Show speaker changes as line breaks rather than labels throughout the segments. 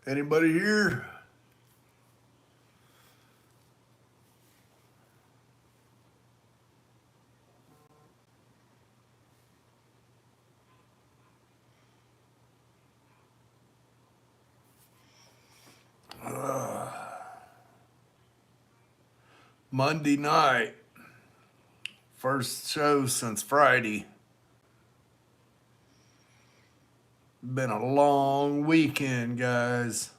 Anybody here? Monday night, first show since Friday. Been a long weekend, guys.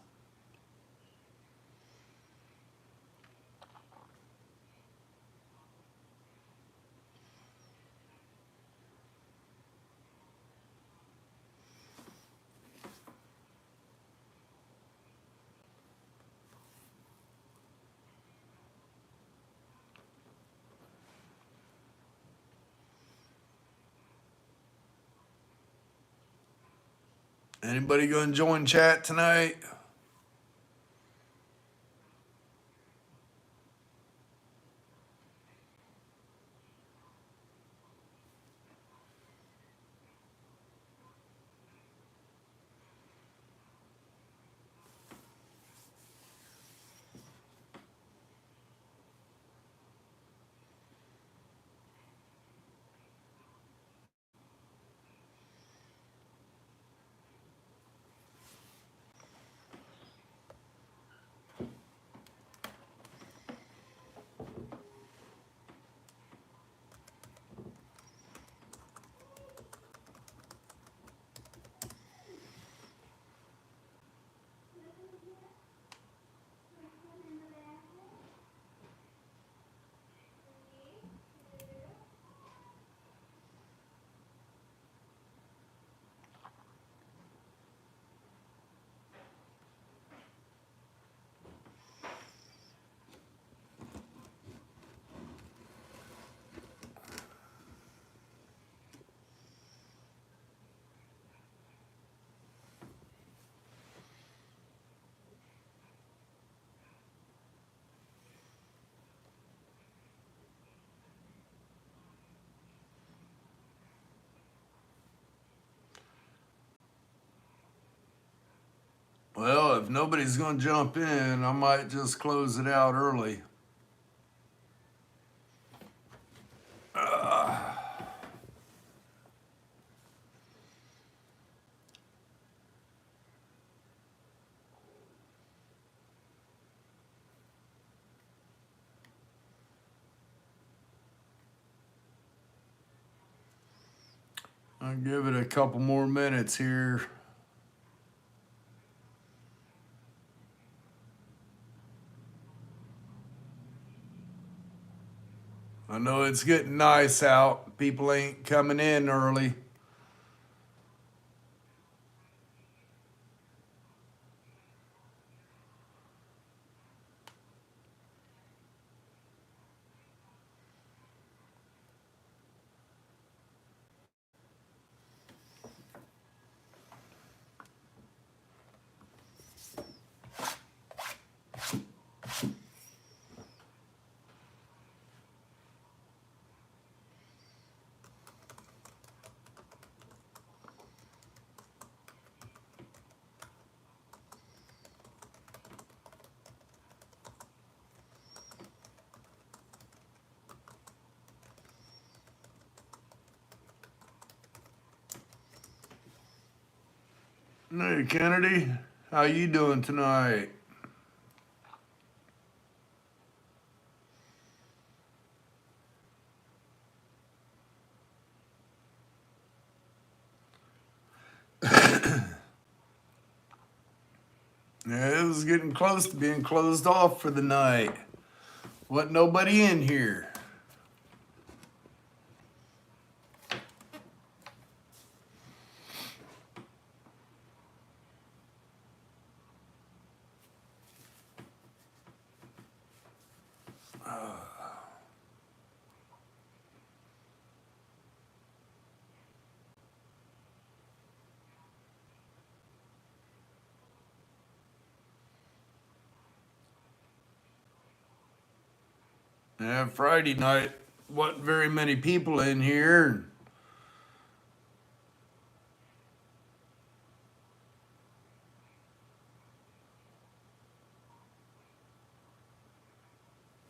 Anybody gonna join chat tonight? Well, if nobody's gonna jump in, I might just close it out early. I'll give it a couple more minutes here. I know it's getting nice out. People ain't coming in early. Hey, Kennedy, how you doing tonight? Yeah, it was getting close to being closed off for the night. Wasn't nobody in here. Yeah, Friday night wasn't very many people in here.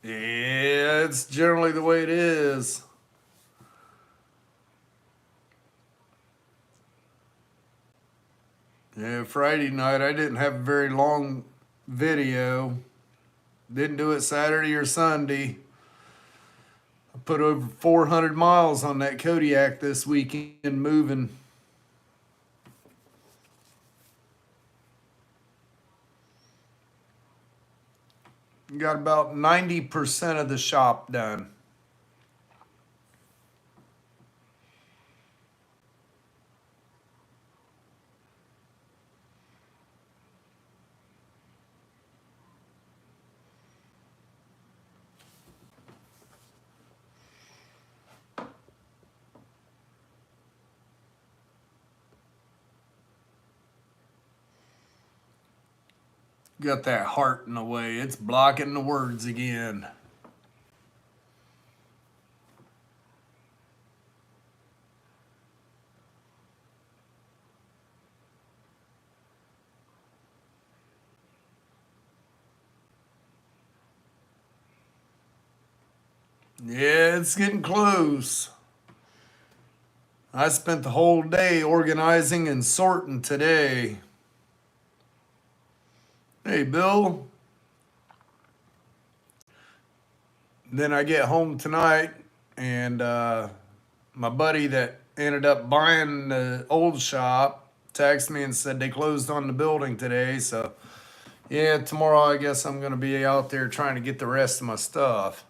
Yeah, it's generally the way it is. Yeah, Friday night I didn't have a very long video. Didn't do it Saturday or Sunday. I put over 400 miles on that Kodiak this weekend moving. Got about 90% of the shop done. Got that heart in the way. It's blocking the words again. Yeah, it's getting close. I spent the whole day organizing and sorting today. Hey, Bill. Then I get home tonight, and my buddy that ended up buying the old shop texted me and said they closed on the building today. So, yeah, tomorrow I guess I'm going to be out there trying to get the rest of my stuff.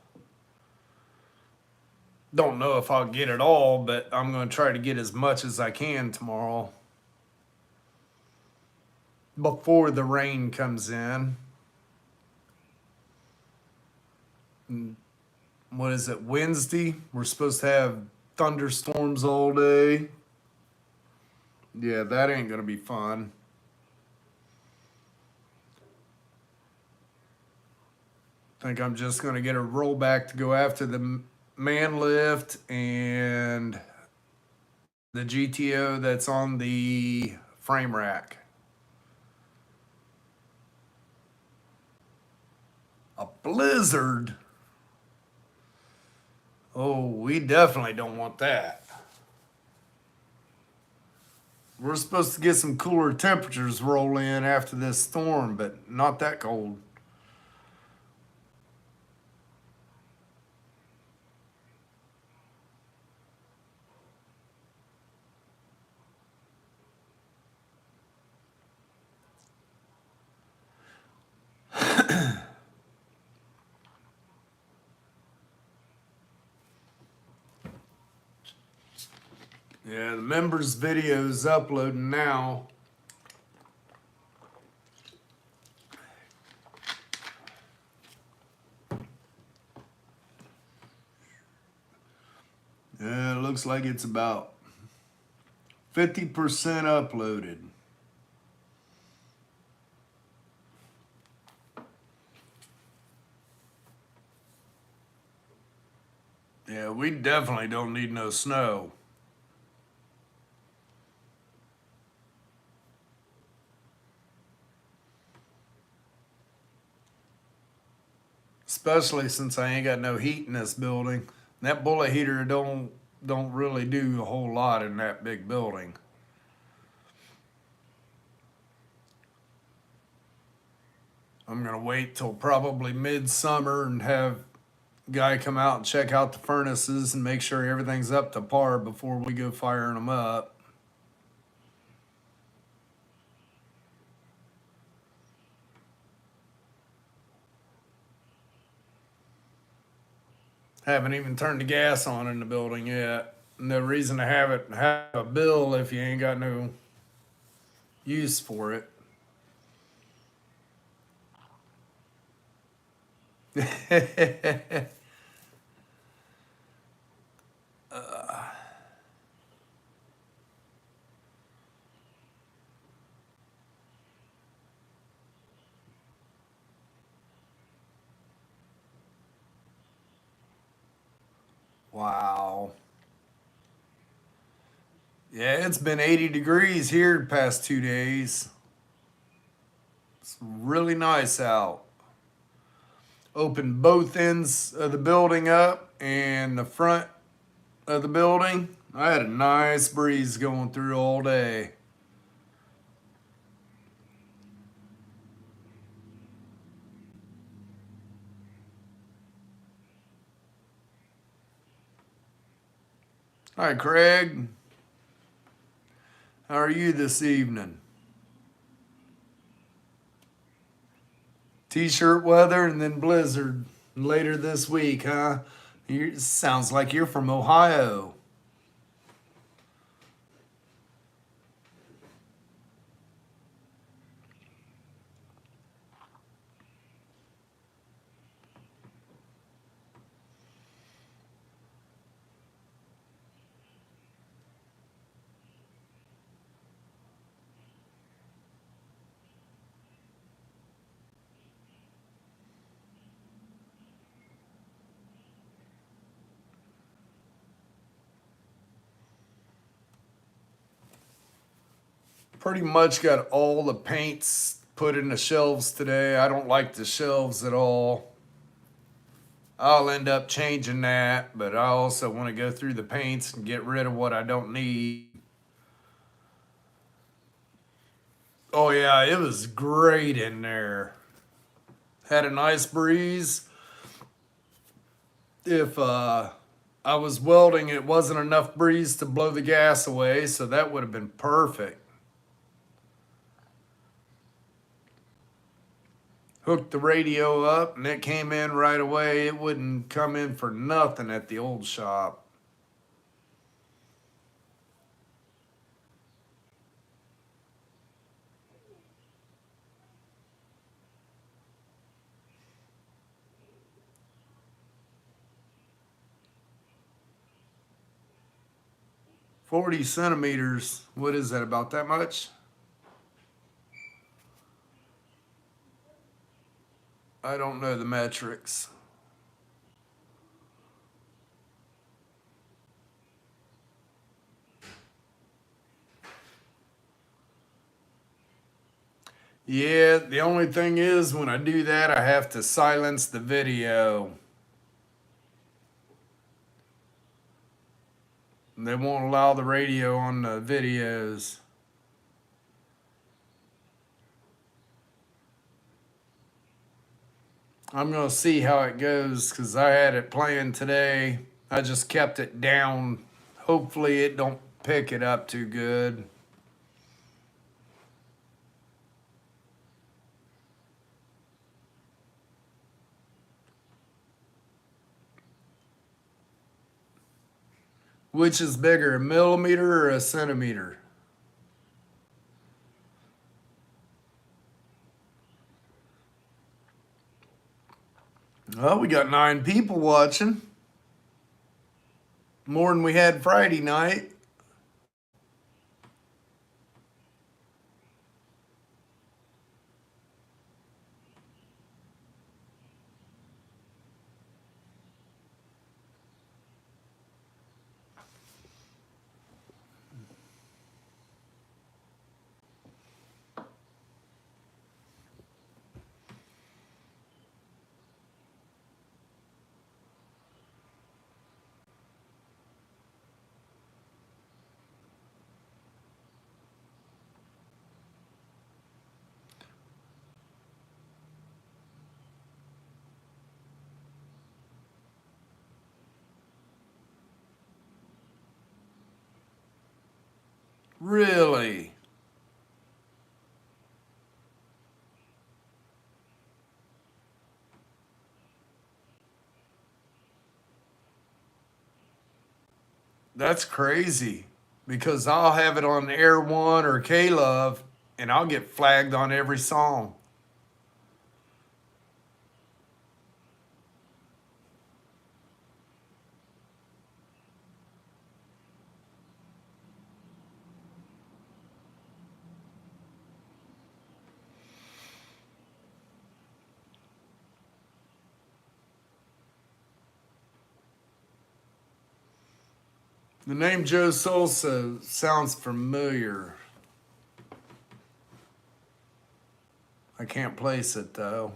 Don't know if I'll get it all, but I'm going to try to get as much as I can tomorrow before the rain comes in. What is it, Wednesday? We're supposed to have thunderstorms all day. Yeah, that ain't going to be fun. Think I'm just going to get a rollback to go after the man lift and the GTO that's on the frame rack. A blizzard? Oh, we definitely don't want that. We're supposed to get some cooler temperatures roll in after this storm, but not that cold. Yeah, the members' video is uploading now. Yeah, it looks like it's about 50% uploaded. Yeah, we definitely don't need no snow. Especially since I ain't got no heat in this building. That bullet heater don't really do a whole lot in that big building. I'm gonna wait till probably midsummer and have a guy come out and check out the furnaces and make sure everything's up to par before we go firing them up. Haven't even turned the gas on in the building yet. No reason to have a bill if you ain't got no use for it. Wow. Yeah, it's been 80 degrees here the past 2 days. It's really nice out. Opened both ends of the building up and the front of the building. I had a nice breeze going through all day. Hi, Craig. How are you this evening? T-shirt weather and then blizzard later this week, huh? Sounds like you're from Ohio. Pretty much got all the paints put in the shelves today. I don't like the shelves at all. I'll end up changing that, but I also want to go through the paints and get rid of what I don't need. Oh, yeah, it was great in there. Had a nice breeze. If I was welding, it wasn't enough breeze to blow the gas away, so that would have been perfect. Hooked the radio up and it came in right away. It wouldn't come in for nothing at the old shop. $40 centimeters. What is that, about that much? I don't know the metrics. Yeah, the only thing is when I do that, I have to silence the video. They won't allow the radio on the videos. I'm going to see how it goes because I had it playing today. I just kept it down. Hopefully it don't pick it up too good. Which is bigger, a millimeter or a centimeter? Well, we got 9 people watching. More than we had Friday night. Really? That's crazy. Because I'll have it on Air One or K Love and I'll get flagged on every song. The name Joe Sosa sounds familiar. I can't place it though.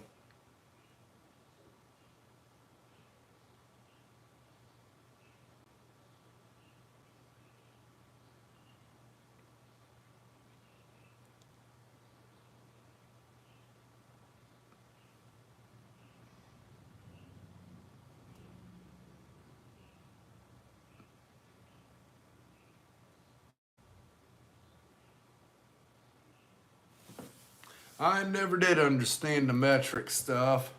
I never did understand the metric stuff.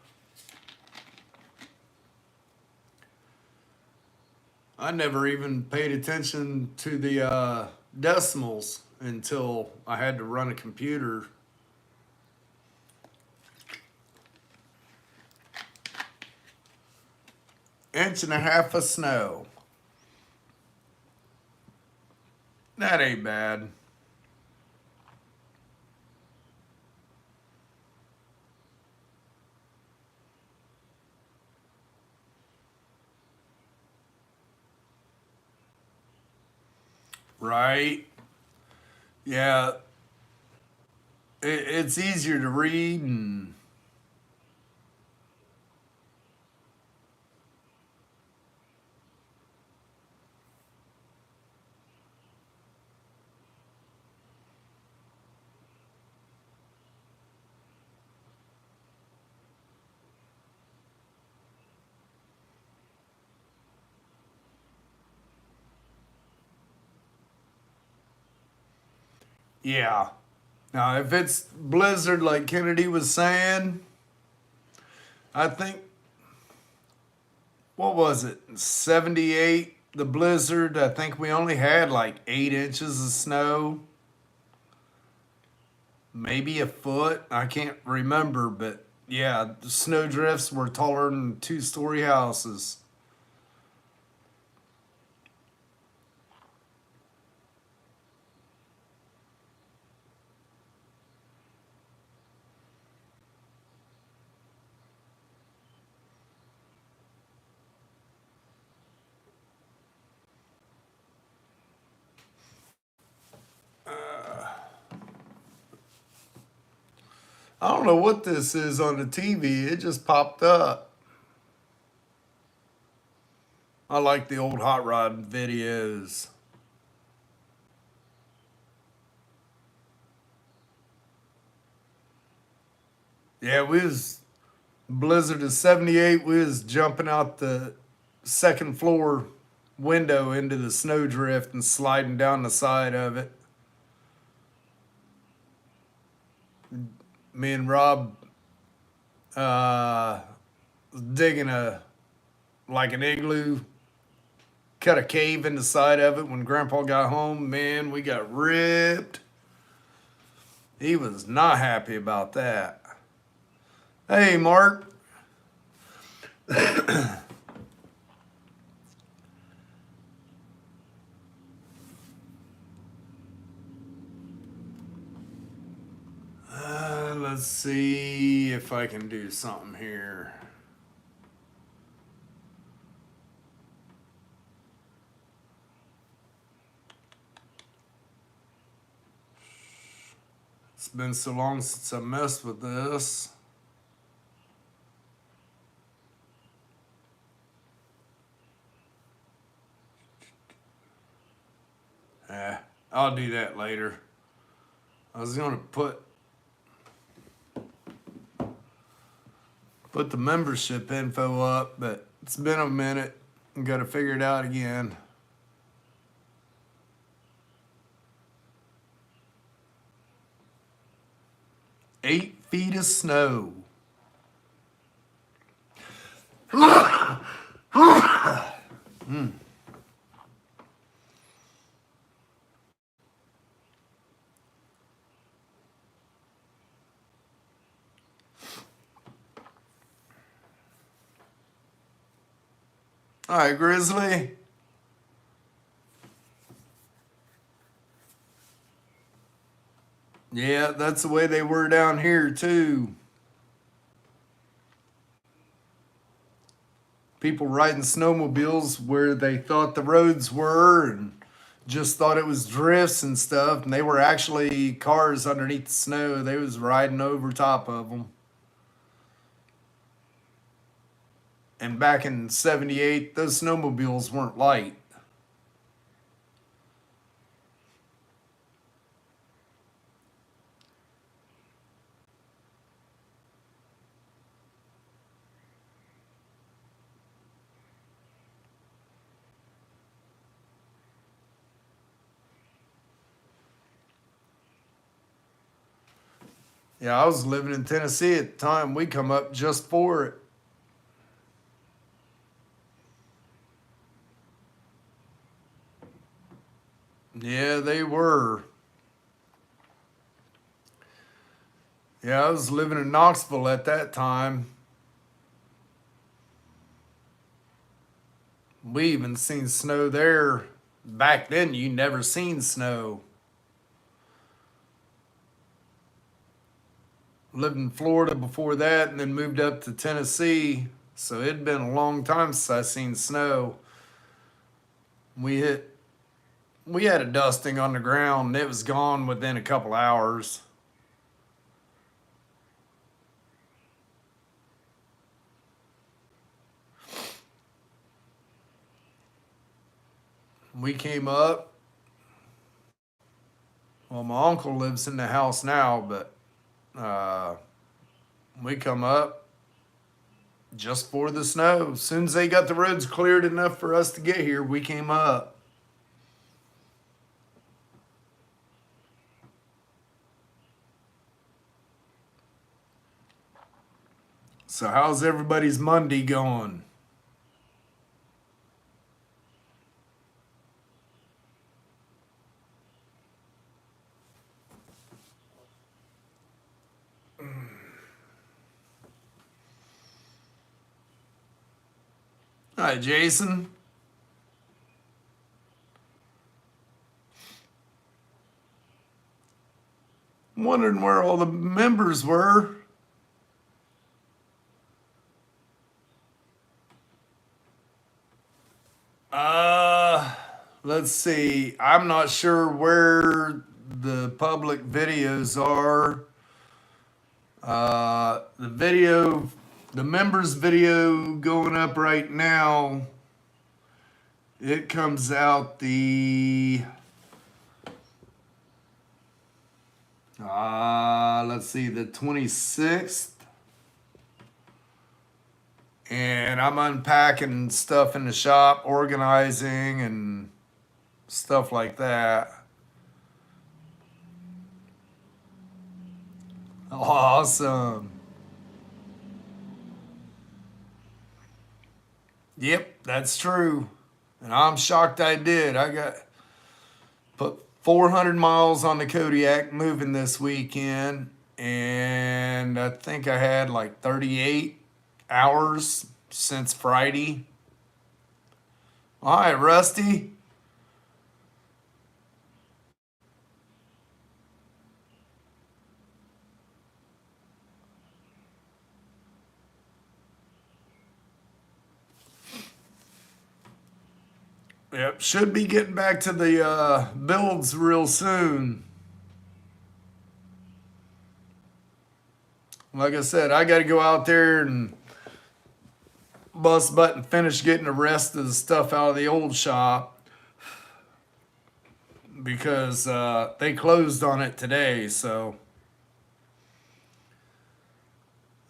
I never even paid attention to the decimals until I had to run a computer. Inch and a half of snow. That ain't bad. Right? Yeah. It's easier to read and yeah. Now, if it's blizzard like Kennedy was saying, I think, what was it, 78, the blizzard, I think we only had like 8 inches of snow, maybe a foot. I can't remember, but yeah, the snow drifts were taller than 2-story houses. I don't know what this is on the TV. It just popped up. I like the old hot rod videos. Yeah, we was blizzard of 78. We was jumping out the second floor window into the snowdrift and sliding down the side of it. Me and Rob uh, digging a like an igloo, cut a cave in the side of it. When Grandpa got home, man, we got ripped. He was not happy about that. Hey, Mark. Let's see if I can do something here. It's been so long since I messed with this. Eh, I'll do that later. I was gonna put the membership info up, but it's been a minute. I gotta figure it out again. 8 feet of snow. All right, Grizzly. Yeah, that's the way they were down here too. People riding snowmobiles where they thought the roads were and just thought it was drifts and stuff, and they were actually cars underneath the snow. They was riding over top of them. And back in 78, those snowmobiles weren't light. Yeah, I was living in Tennessee at the time. We come up just for it. Yeah, they were. Yeah, I was living in Knoxville at that time. We even seen snow there. Back then, you never seen snow. Lived in Florida before that and then moved up to Tennessee. So it'd been a long time since I seen snow. We hit we had a dusting on the ground and it was gone within a couple hours. We came up. Well, my uncle lives in the house now, but uh, we come up just for the snow. As soon as they got the roads cleared enough for us to get here, we came up. So how's everybody's Monday going? Hi, Jason. Wondering where all the members were. Uh, let's see. I'm not sure where the public videos are. The members video going up right now. It comes out the let's see, the 26th. And I'm unpacking stuff in the shop, organizing and stuff like that. Awesome. Yep, that's true. And I'm shocked I did. I got put 400 miles on the Kodiak moving this weekend, and I think I had like 38 hours since Friday. Hi, Rusty. Yep, should be getting back to the builds real soon. Like I said, I got to go out there and bust button finish getting the rest of the stuff out of the old shop because they closed on it today. So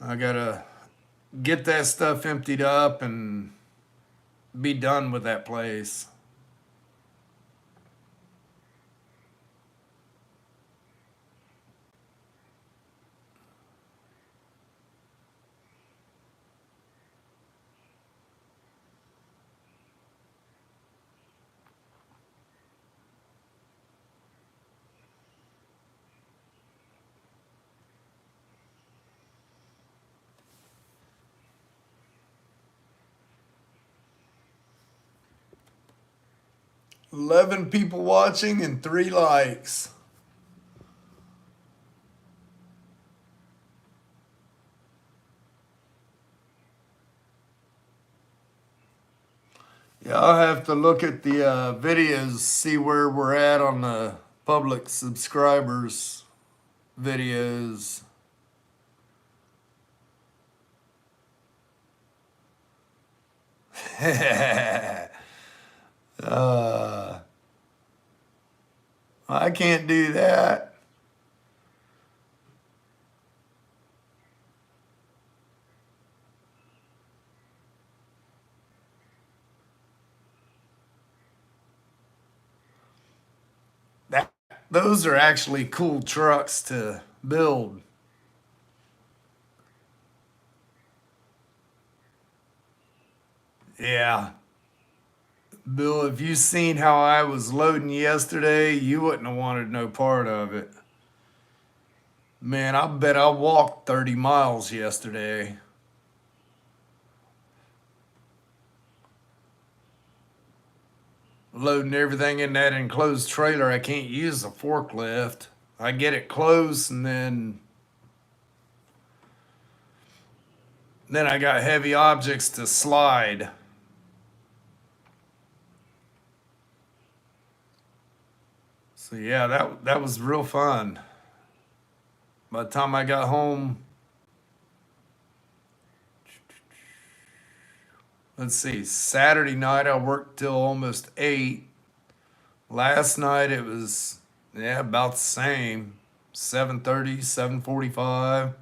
I got to get that stuff emptied up and be done with that place. 11 people watching and 3 likes. Yeah, I'll have to look at the videos, see where we're at on the public subscribers videos. uh, I can't do that. That those are actually cool trucks to build. Yeah. Bill, if you seen how I was loading yesterday, you wouldn't have wanted no part of it. Man, I bet I walked 30 miles yesterday. Loading everything in that enclosed trailer. I can't use the forklift. I get it close and then I got heavy objects to slide. So yeah, that was real fun. By the time I got home, let's see, Saturday night I worked till almost 8. Last night it was, yeah, about the same. 7:30, 7:45.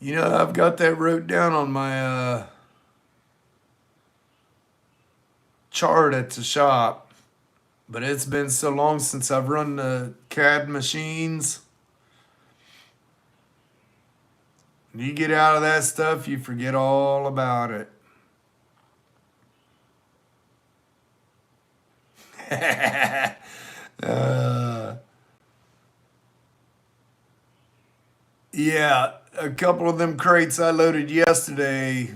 You know, I've got that wrote down on my chart at the shop, but it's been so long since I've run the CAD machines. You get out of that stuff, you forget all about it. uh, yeah, a couple of them crates I loaded yesterday,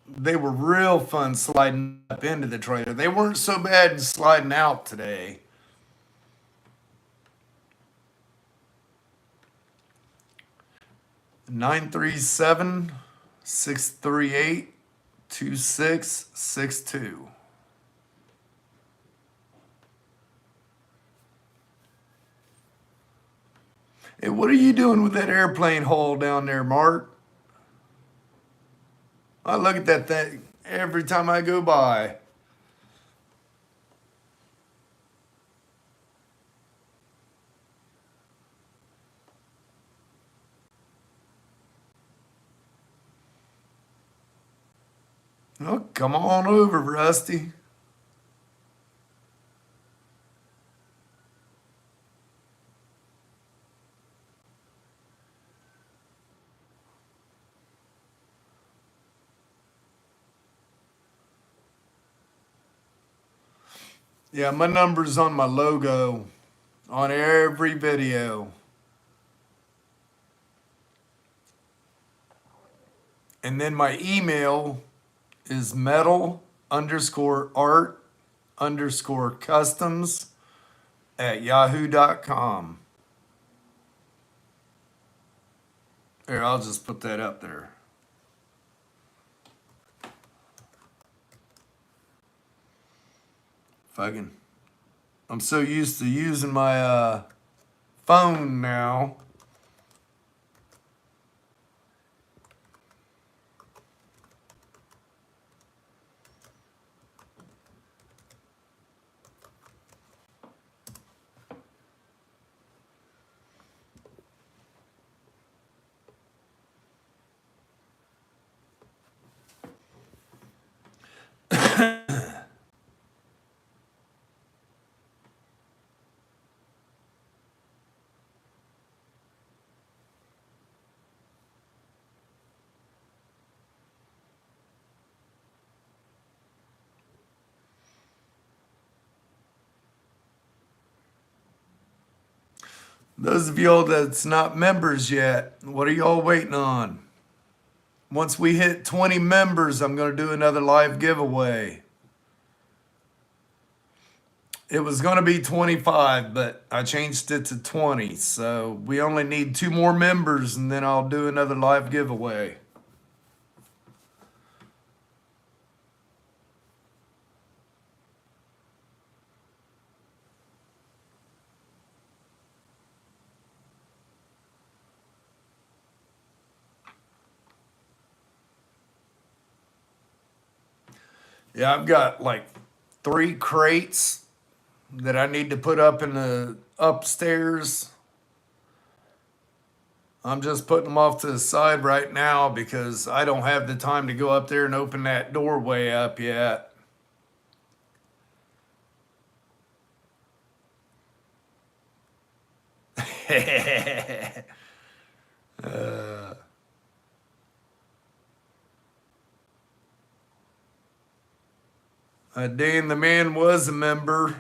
they were real fun sliding up into the trailer. They weren't so bad sliding out today. 937-638-2662. Hey, what are you doing with that airplane hull down there, Mark? I look at that thing every time I go by. Oh, come on over, Rusty. Yeah, my number's on my logo on every video. And then my email is metal_art_customs@yahoo.com. Here, I'll just put that up there. Fucking, I'm so used to using my phone now. Those of y'all that's not members yet, what are y'all waiting on? Once we hit 20 members, I'm going to do another live giveaway. It was going to be 25, but I changed it to 20. So we only need 2 more members, and then I'll do another live giveaway. Yeah, I've got like 3 crates that I need to put up in the upstairs. I'm just putting them off to the side right now because I don't have the time to go up there and open that doorway up yet. Dan the man was a member.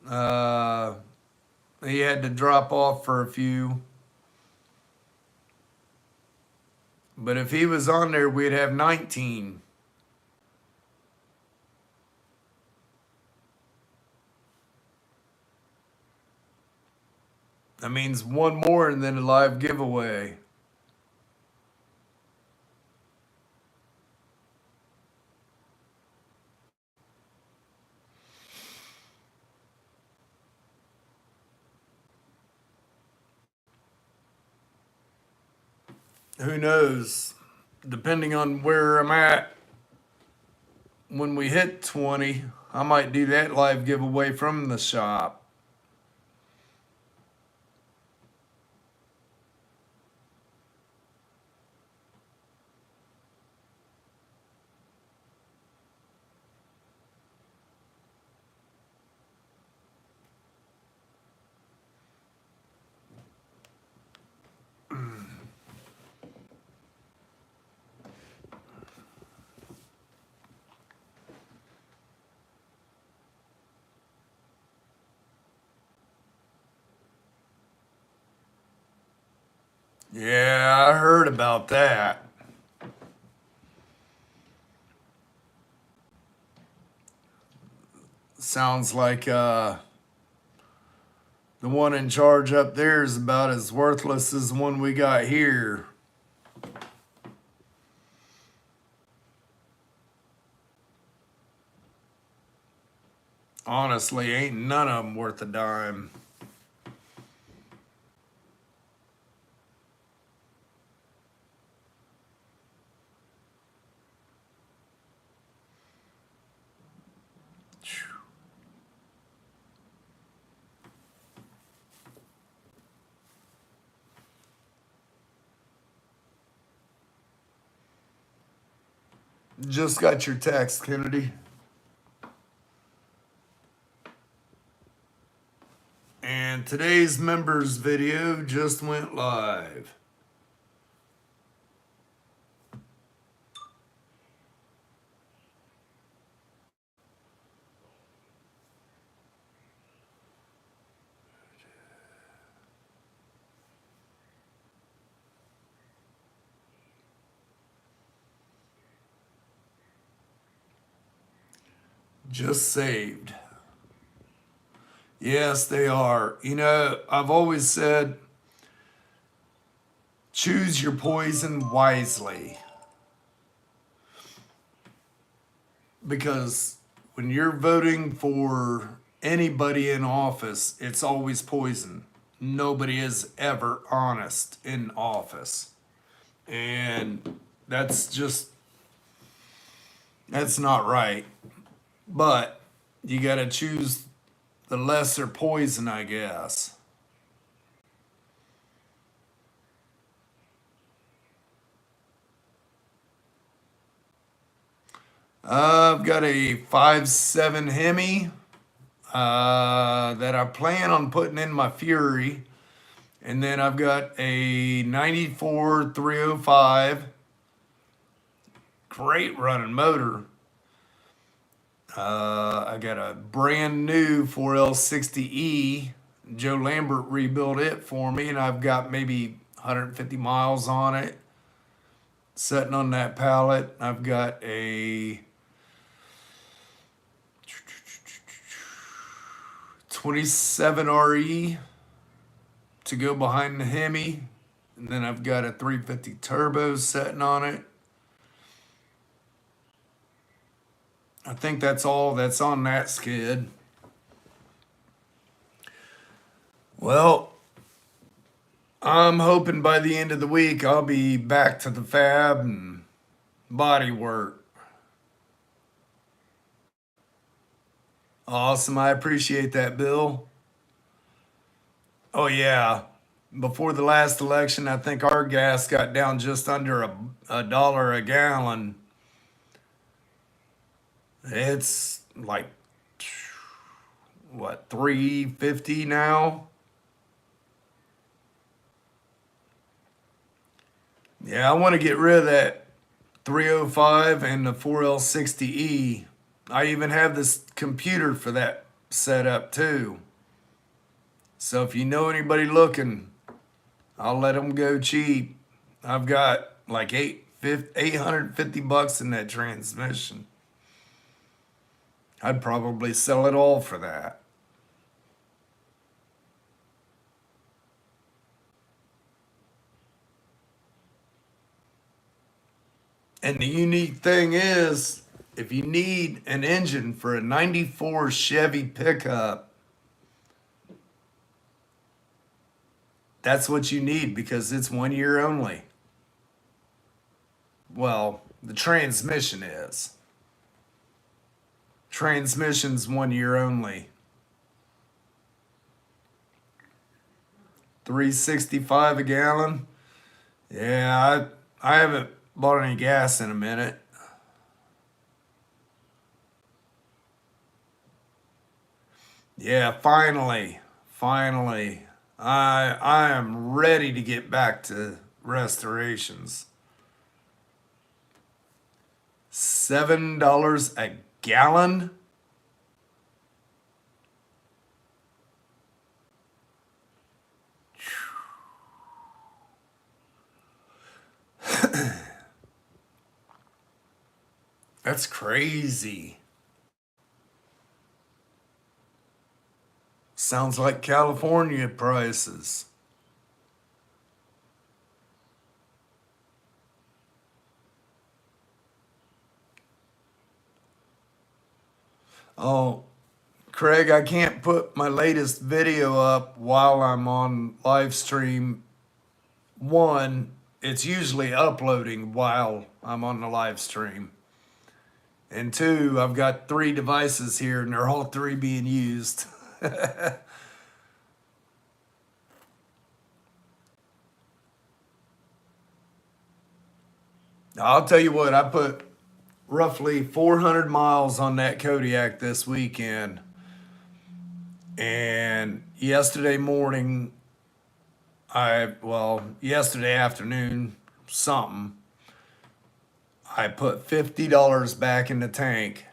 Uh, he had to drop off for a few. But if he was on there, we'd have 19. That means one more and then a live giveaway. Who knows? Depending on where I'm at, when we hit 20, I might do that live giveaway from the shop. Yeah, I heard about that. Sounds like the one in charge up there is about as worthless as the one we got here. Honestly, ain't none of them worth a dime. Just got your text, Kennedy. And today's members video just went live. Just saved. Yes, they are. You know, I've always said choose your poison wisely. Because when you're voting for anybody in office, it's always poison. Nobody is ever honest in office. And that's not right. But you got to choose the lesser poison, I guess. I've got a 5.7 Hemi that I plan on putting in my Fury. And then I've got a 94 305. Great running motor. I got a brand new 4L60E. Joe Lambert rebuilt it for me, and I've got maybe 150 miles on it. Sitting on that pallet, I've got a 27 RE to go behind the Hemi. And then I've got a 350 turbo sitting on it. I think that's all that's on that skid. Well, I'm hoping by the end of the week I'll be back to the fab and body work. Awesome. I appreciate that, Bill. Oh, yeah. Before the last election, I think our gas got down just under a dollar a gallon. It's like what, 3.50 now? Yeah, I want to get rid of that 305 and the 4L60E. I even have this computer for that set up too. So if you know anybody looking, I'll let them go cheap. I've got like 850 bucks in that transmission. I'd probably sell it all for that. And the unique thing is, if you need an engine for a 94 Chevy pickup, that's what you need because it's 1 year only. Well, the transmission is. Transmission's 1 year only. 365 a gallon. Yeah, I haven't bought any gas in a minute. Yeah, finally. I am ready to get back to restorations. $7 a gallon? That's crazy. Sounds like California prices. Oh, Craig, I can't put my latest video up while I'm on live stream. One, it's usually uploading while I'm on the live stream. And two, I've got 3 devices here and they're all 3 being used. I'll tell you what, I put roughly 400 miles on that Kodiak this weekend. And yesterday morning, yesterday afternoon, something, I put $50 back in the tank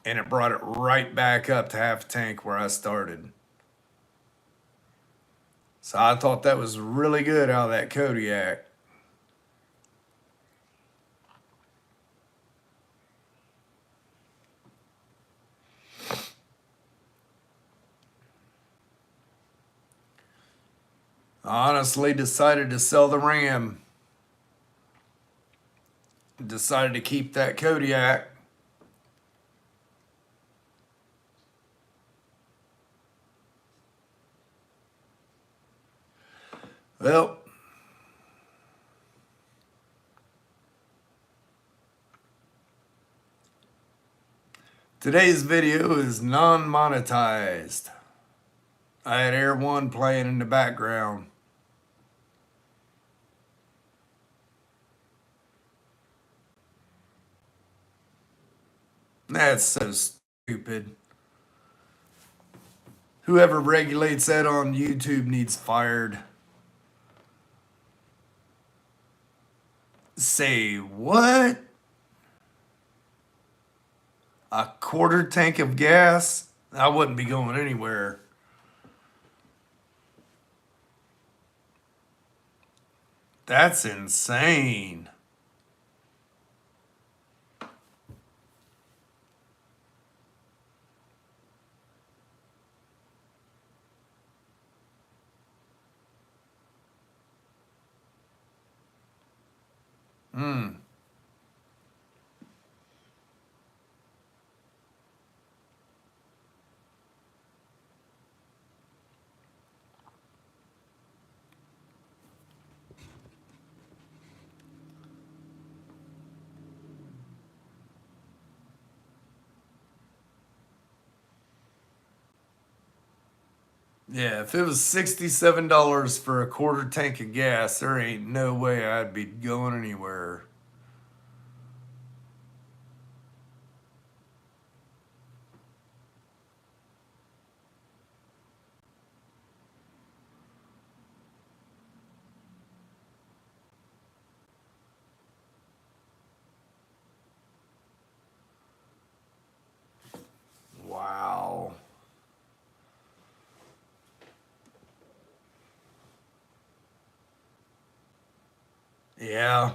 and it brought it right back up to half tank where I started. So I thought that was really good out of that Kodiak. I honestly decided to sell the Ram. Decided to keep that Kodiak. Well, today's video is non-monetized. I had Air One playing in the background. That's so stupid. Whoever regulates that on YouTube needs fired. Say what? A quarter tank of gas? I wouldn't be going anywhere. That's insane. Hmm. Yeah, if it was $67 for a quarter tank of gas, there ain't no way I'd be going anywhere. Wow. Yeah.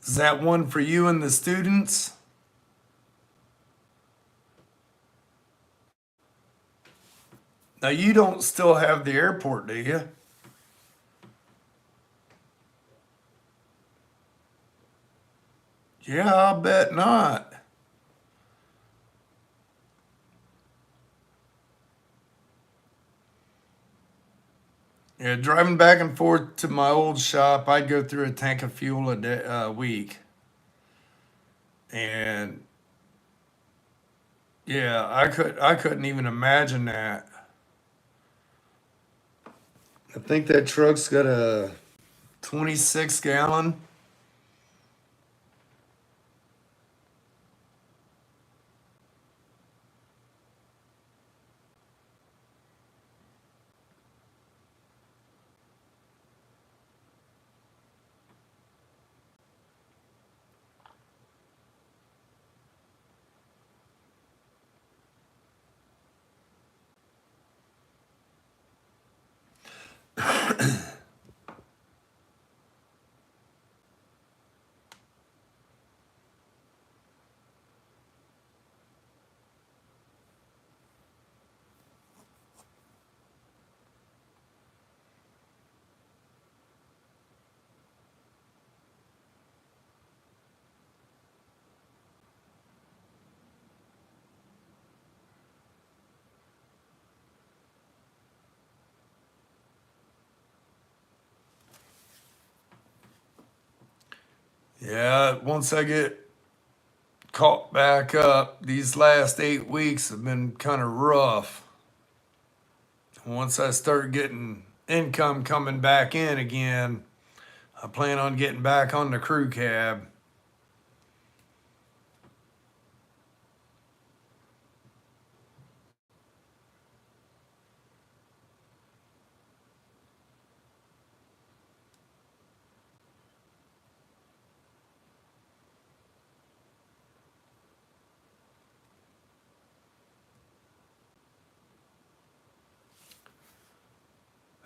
Is that one for you and the students? Now, you don't still have the airport, do you? Yeah, I'll bet not. Yeah, driving back and forth to my old shop, I'd go through a tank of fuel a week. And yeah, I couldn't even imagine that. I think that truck's got a 26 gallon. Yeah, once I get caught back up, these last 8 weeks have been kind of rough. Once I start getting income coming back in again, I plan on getting back on the crew cab.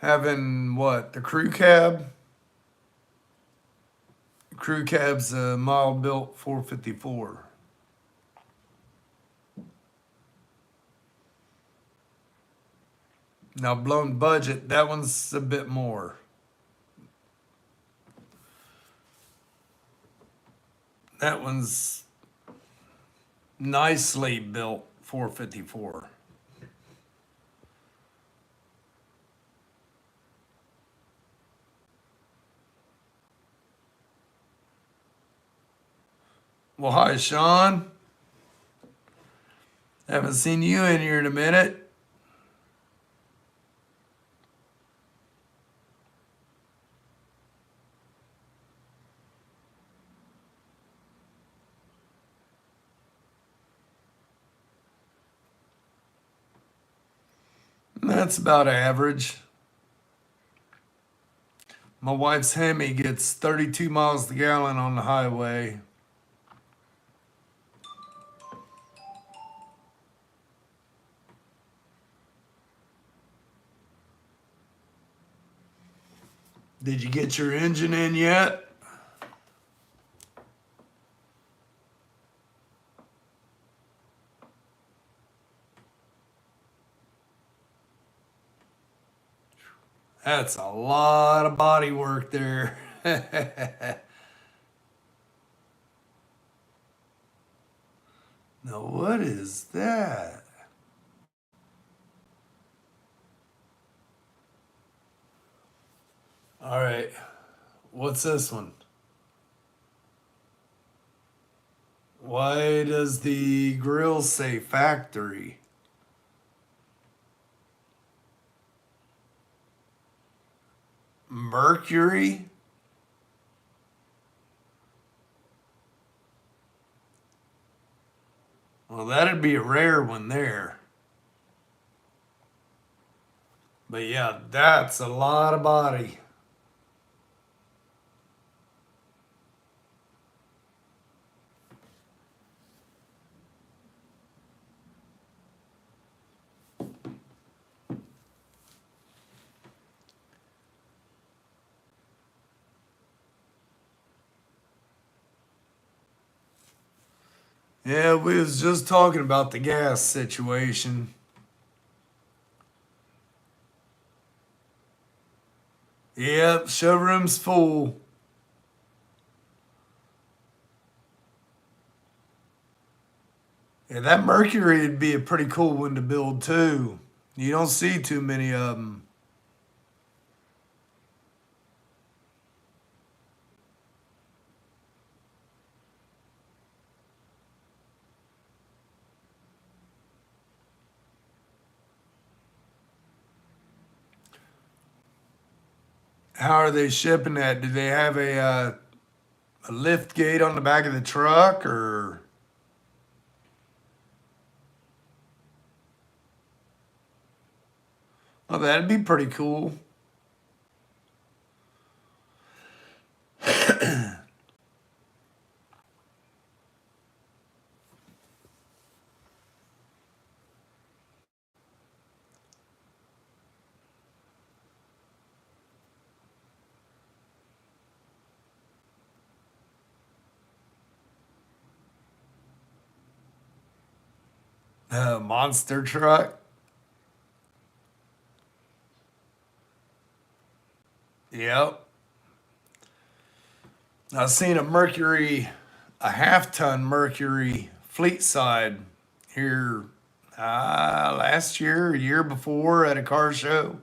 Having what? The crew cab? Crew cab's a mile built 454. Now, blown budget, that one's a bit more. That one's nicely built 454. Well, hi, Sean. Haven't seen you in here in a minute. That's about average. My wife's Hemi gets 32 miles the gallon on the highway. Did you get your engine in yet? That's a lot of body work there. Now, what is that? All right. What's this one? Why does the grill say factory? Mercury? Well, that'd be a rare one there. But yeah, that's a lot of body. Yeah, we was just talking about the gas situation. Yep, showroom's full. Yeah, that Mercury would be a pretty cool one to build too. You don't see too many of them. How are they shipping that? Do they have a lift gate on the back of the truck or? Oh, that'd be pretty cool. Monster truck. Yep. I seen a Mercury, a half-ton Mercury fleet side here last year, a year before at a car show.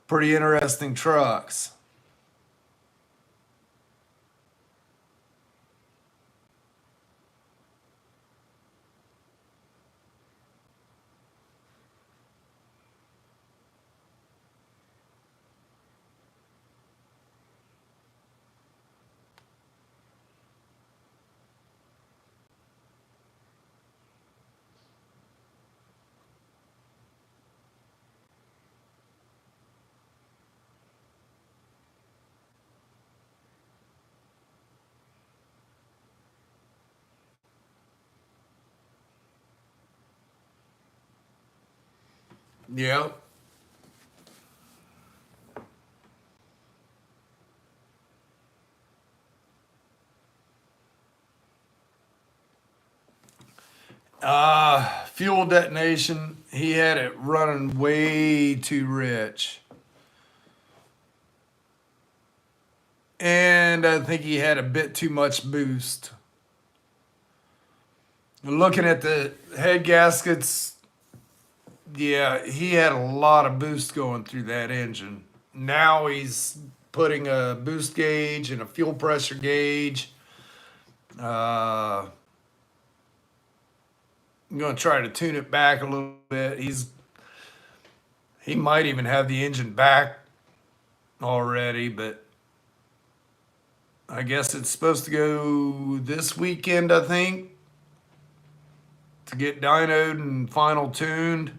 Pretty interesting trucks. Yep. Fuel detonation. He had it running way too rich. And I think he had a bit too much boost. Looking at the head gaskets, yeah, he had a lot of boost going through that engine. Now he's putting a boost gauge and a fuel pressure gauge. I'm going to try to tune it back a little bit. He might even have the engine back already, but I guess it's supposed to go this weekend, I think, to get dynoed and final tuned.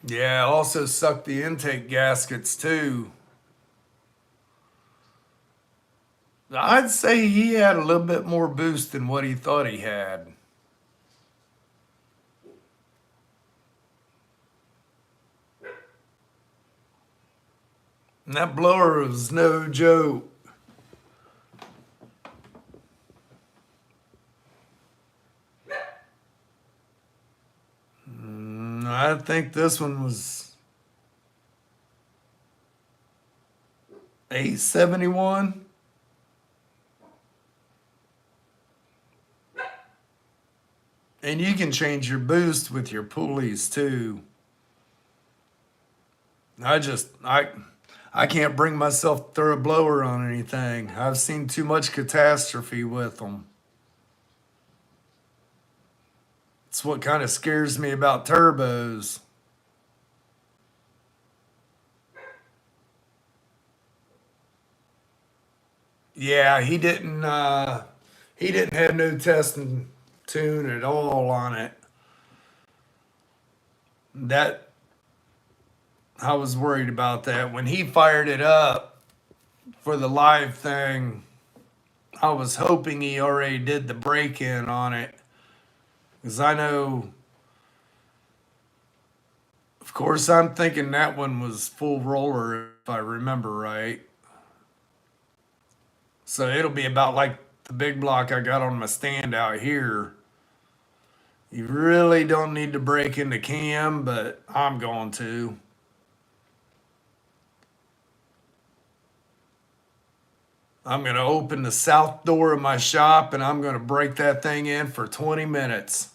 Yeah, also sucked the intake gaskets too. I'd say he had a little bit more boost than what he thought he had. And that blower was no joke. I think this one was 871. And you can change your boost with your pulleys too. I just I can't bring myself to throw a blower on anything. I've seen too much catastrophe with them. It's what kind of scares me about turbos. Yeah, he didn't have no testing tune at all on it. That I was worried about that. When he fired it up for the live thing, I was hoping he already did the break in on it. Because I know, of course, I'm thinking that one was full roller, if I remember right. So it'll be about like the big block I got on my stand out here. You really don't need to break into cam, but I'm going to. I'm going to open the south door of my shop and I'm going to break that thing in for 20 minutes.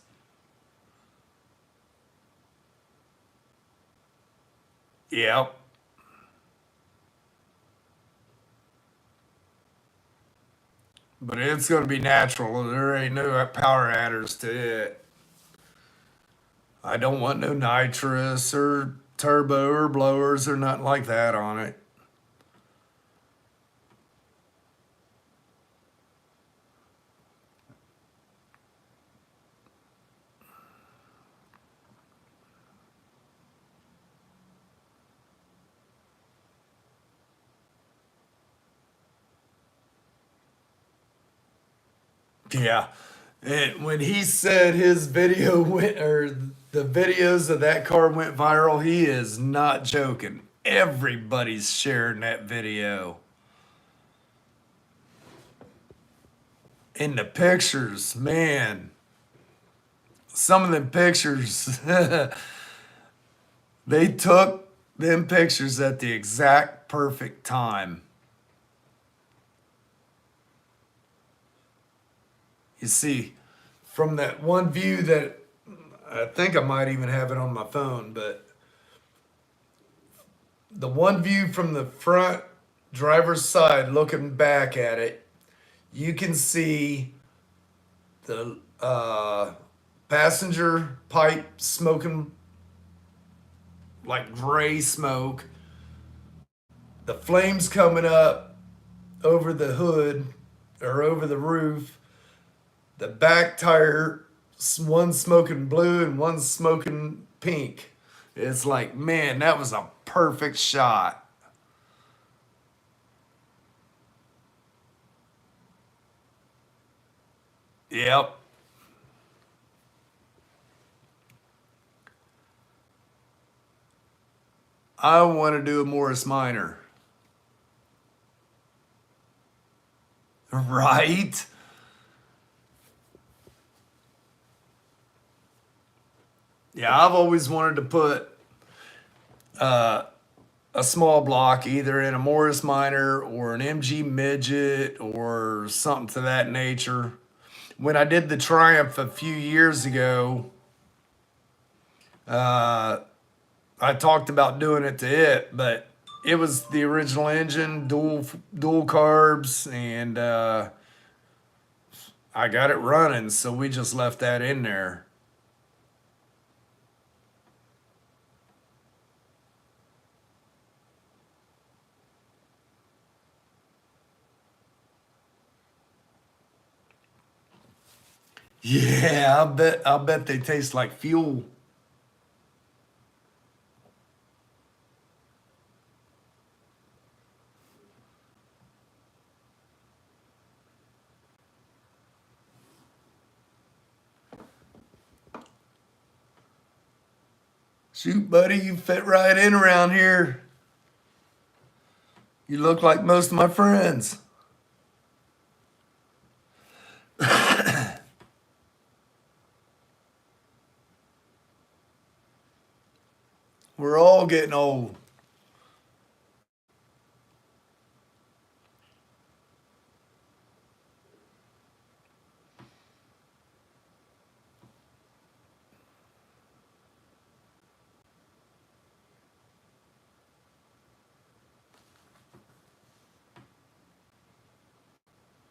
Yep. But it's going to be natural. There ain't no power adders to it. I don't want no nitrous or turbo or blowers or nothing like that on it. Yeah. And when he said his video went, or the videos of that car went viral, he is not joking. Everybody's sharing that video. In the pictures, man, some of them pictures, they took them pictures at the exact perfect time. You see, from that one view that I think I might even have it on my phone, but the one view from the front driver's side looking back at it, you can see the passenger pipe smoking like gray smoke, the flames coming up over the hood or over the roof, the back tire, one smoking blue and one smoking pink. It's like, man, that was a perfect shot. Yep. I want to do a Morris Minor. Right? Yeah, I've always wanted to put a small block either in a Morris Minor or an MG Midget or something to that nature. When I did the Triumph a few years ago, uh, I talked about doing it to it, but it was the original engine, dual carbs, and I got it running, so we just left that in there. Yeah, I bet they taste like fuel. Shoot, buddy, you fit right in around here. You look like most of my friends. We're all getting old.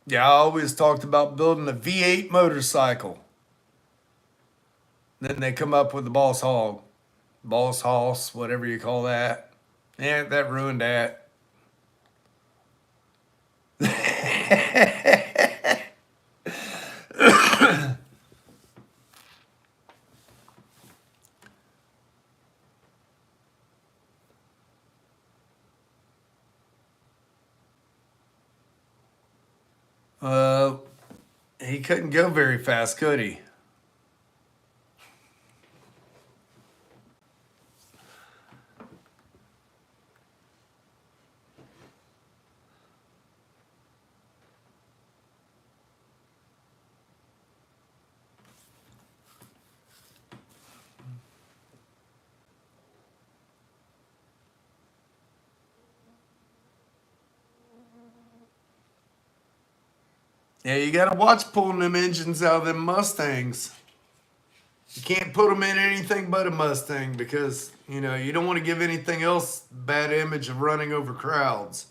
Yeah, I always talked about building a V8 motorcycle. Then they come up with the Boss Hog, Boss Hoss, whatever you call that. Yeah, that ruined that. Uh, he couldn't go very fast, could he? Yeah, you gotta watch pulling them engines out of them Mustangs. You can't put them in anything but a Mustang because, you don't want to give anything else bad image of running over crowds.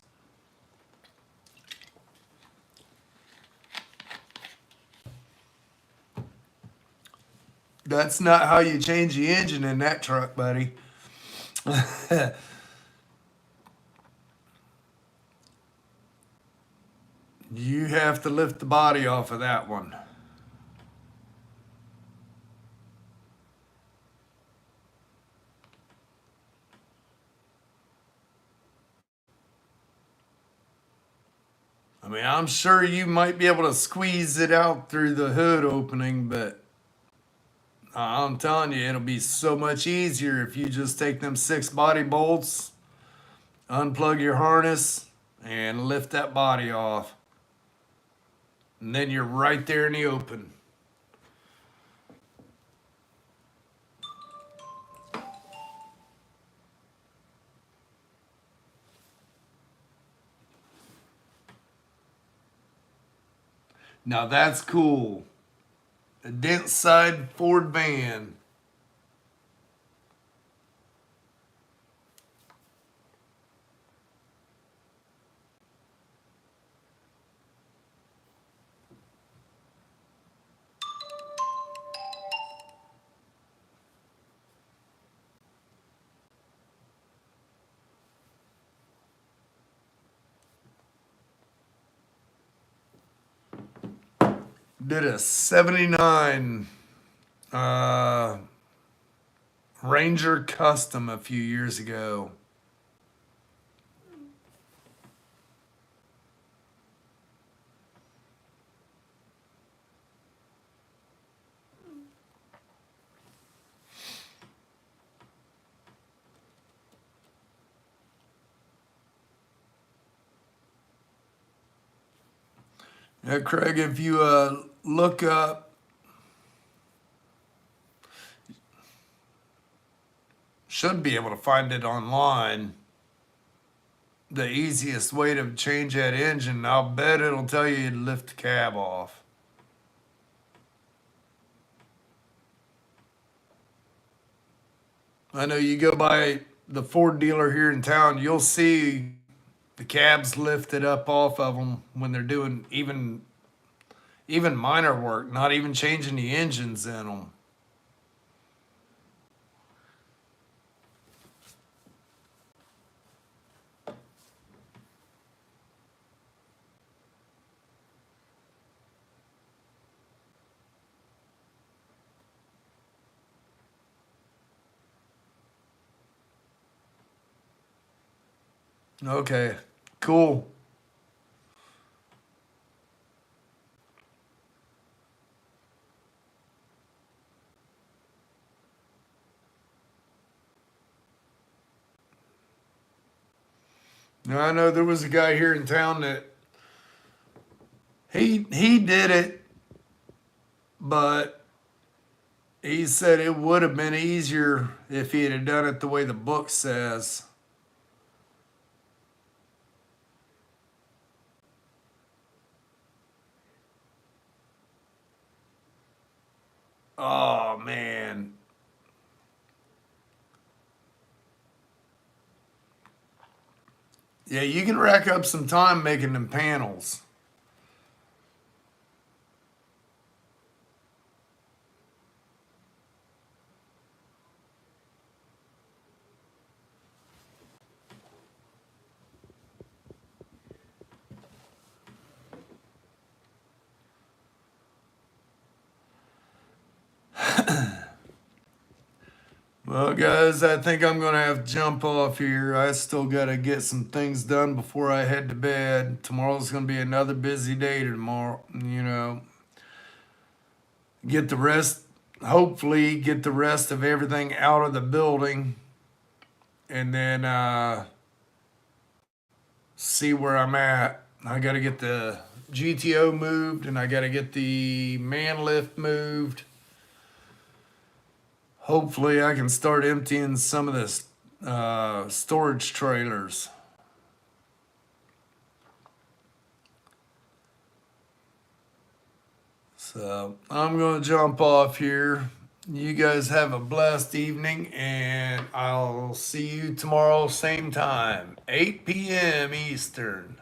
That's not how you change the engine in that truck, buddy. You have to lift the body off of that one. I mean, I'm sure you might be able to squeeze it out through the hood opening, but I'm telling you, it'll be so much easier if you just take them 6 body bolts, unplug your harness, and lift that body off. And then you're right there in the open. Now that's cool. A dent side Ford van. Did a 79 uh, Ranger Custom a few years ago. Yeah, Craig, if you look up, should be able to find it online, the easiest way to change that engine, I'll bet it'll tell you to lift the cab off. I know you go by the Ford dealer here in town, you'll see the cabs lifted up off of them when they're doing even minor work, not even changing the engines in them. Okay, cool. Now I know there was a guy here in town that he did it, but he said it would have been easier if he had done it the way the book says. Oh man. Yeah, you can rack up some time making them panels. Well, guys, I think I'm going to have to jump off here. I still got to get some things done before I head to bed. Tomorrow's going to be another busy day tomorrow, Get the rest, hopefully, get the rest of everything out of the building and then see where I'm at. I got to get the GTO moved and I got to get the man lift moved. Hopefully, I can start emptying some of this storage trailers. So I'm going to jump off here. You guys have a blessed evening, and I'll see you tomorrow, same time, 8 p.m. Eastern.